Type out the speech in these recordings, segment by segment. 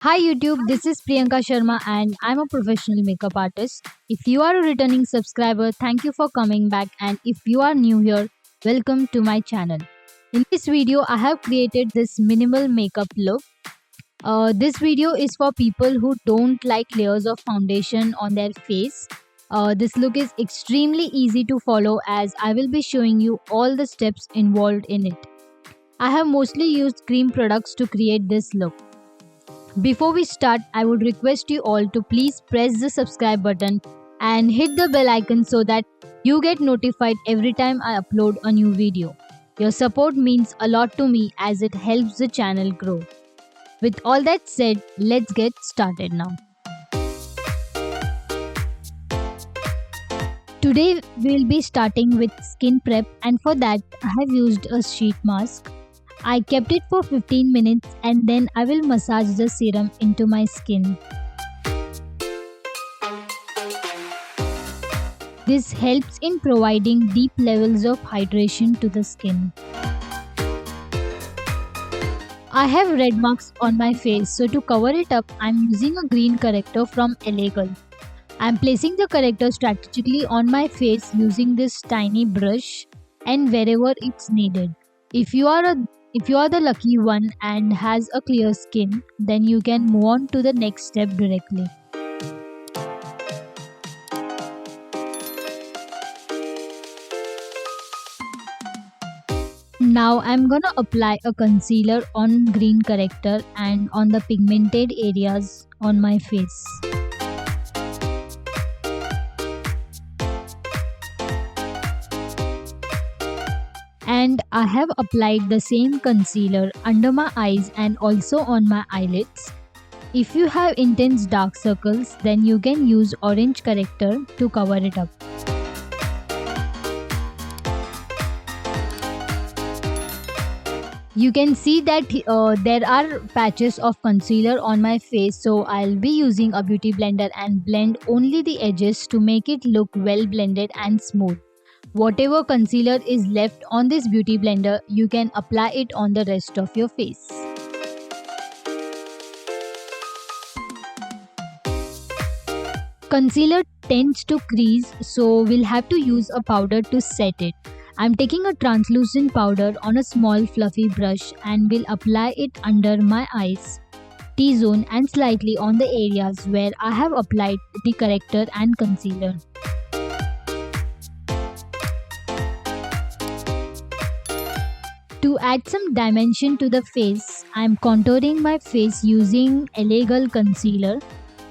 Hi YouTube, this is Priyanka Sharma and I'm a professional makeup artist. If you are a returning subscriber, thank you for coming back, and if you are new here, welcome to my channel. In this video, I have created this minimal makeup look. This video is for people who don't like layers of foundation on their face. This look is extremely easy to follow as I will be showing you all the steps involved in it. I have mostly used cream products to create this look. Before we start, I would request you all to please press the subscribe button and hit the bell icon so that you get notified every time I upload a new video. Your support means a lot to me as it helps the channel grow. With all that said, let's get started now. Today we'll be starting with skin prep, and for that I have used a sheet mask. I kept it for 15 minutes and then I will massage the serum into my skin. This helps in providing deep levels of hydration to the skin. I have red marks on my face, so to cover it up, I am using a green corrector from Illegal. I am placing the corrector strategically on my face using this tiny brush and wherever it's needed. If you are the lucky one and has a clear skin, then you can move on to the next step directly. Now I'm gonna apply a concealer on green corrector and on the pigmented areas on my face. And I have applied the same concealer under my eyes and also on my eyelids. If you have intense dark circles, then you can use orange corrector to cover it up. You can see that there are patches of concealer on my face, so I'll be using a beauty blender and blend only the edges to make it look well blended and smooth. Whatever concealer is left on this beauty blender, you can apply it on the rest of your face. Concealer tends to crease, so we'll have to use a powder to set it. I'm taking a translucent powder on a small fluffy brush and will apply it under my eyes, T-zone, and slightly on the areas where I have applied the corrector and concealer. To add some dimension to the face, I am contouring my face using Illegal concealer.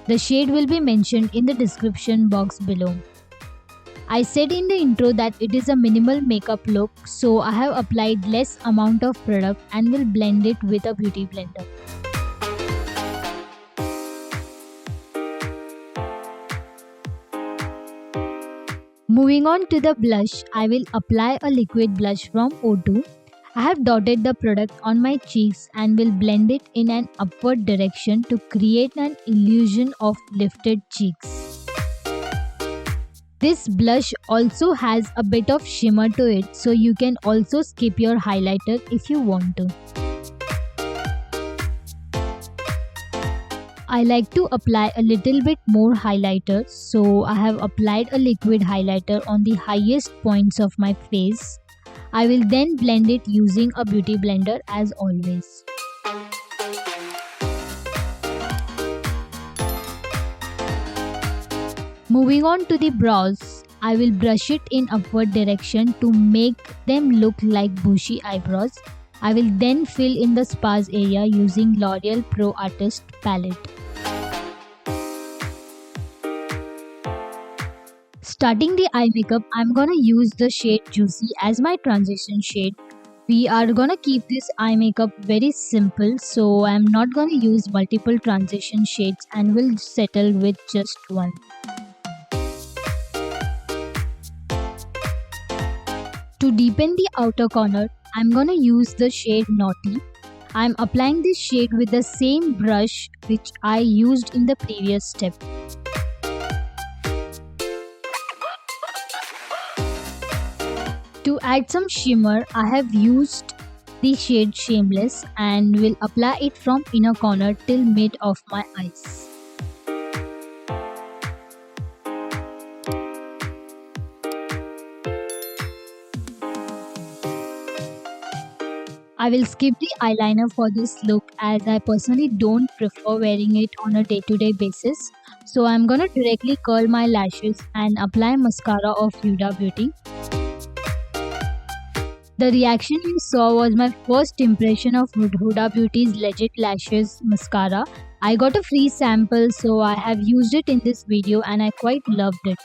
The shade will be mentioned in the description box below. I said in the intro that it is a minimal makeup look, so I have applied less amount of product and will blend it with a beauty blender. Moving on to the blush, I will apply a liquid blush from O2. I have dotted the product on my cheeks and will blend it in an upward direction to create an illusion of lifted cheeks. This blush also has a bit of shimmer to it, so you can also skip your highlighter if you want to. I like to apply a little bit more highlighter, so I have applied a liquid highlighter on the highest points of my face. I will then blend it using a beauty blender as always. Moving on to the brows, I will brush it in upward direction to make them look like bushy eyebrows. I will then fill in the sparse area using L'Oreal Pro Artist palette. Starting the eye makeup, I'm gonna use the shade Juicy as my transition shade. We are gonna keep this eye makeup very simple, so I'm not gonna use multiple transition shades and will settle with just one. To deepen the outer corner, I'm gonna use the shade Naughty. I'm applying this shade with the same brush which I used in the previous step. To add some shimmer, I have used the shade Shameless and will apply it from inner corner till mid of my eyes. I will skip the eyeliner for this look as I personally don't prefer wearing it on a day-to-day basis. So I'm gonna directly curl my lashes and apply mascara of Huda Beauty. The reaction you saw was my first impression of Huda Beauty's Legit Lashes mascara. I got a free sample so I have used it in this video and I quite loved it.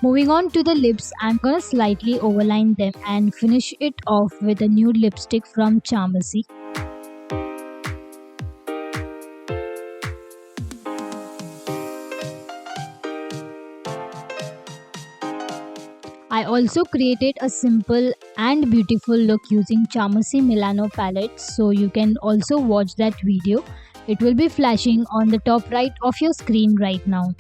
Moving on to the lips, I'm gonna slightly overline them and finish it off with a nude lipstick from Charmacy. I also created a simple and beautiful look using Charmacy Milano palette, so you can also watch that video. It will be flashing on the top right of your screen right now.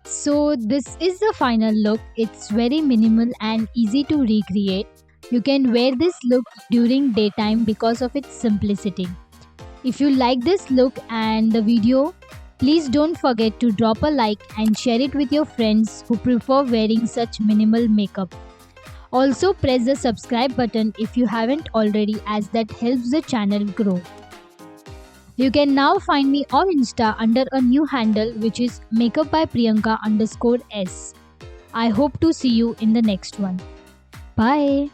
So this is the final look. It's very minimal and easy to recreate. You can wear this look during daytime because of its simplicity. If you like this look and the video, please don't forget to drop a like and share it with your friends who prefer wearing such minimal makeup. Also press the subscribe button if you haven't already, as that helps the channel grow. You can now find me on Insta under a new handle, which is makeup by Priyanka _s. I hope to see you in the next one. Bye.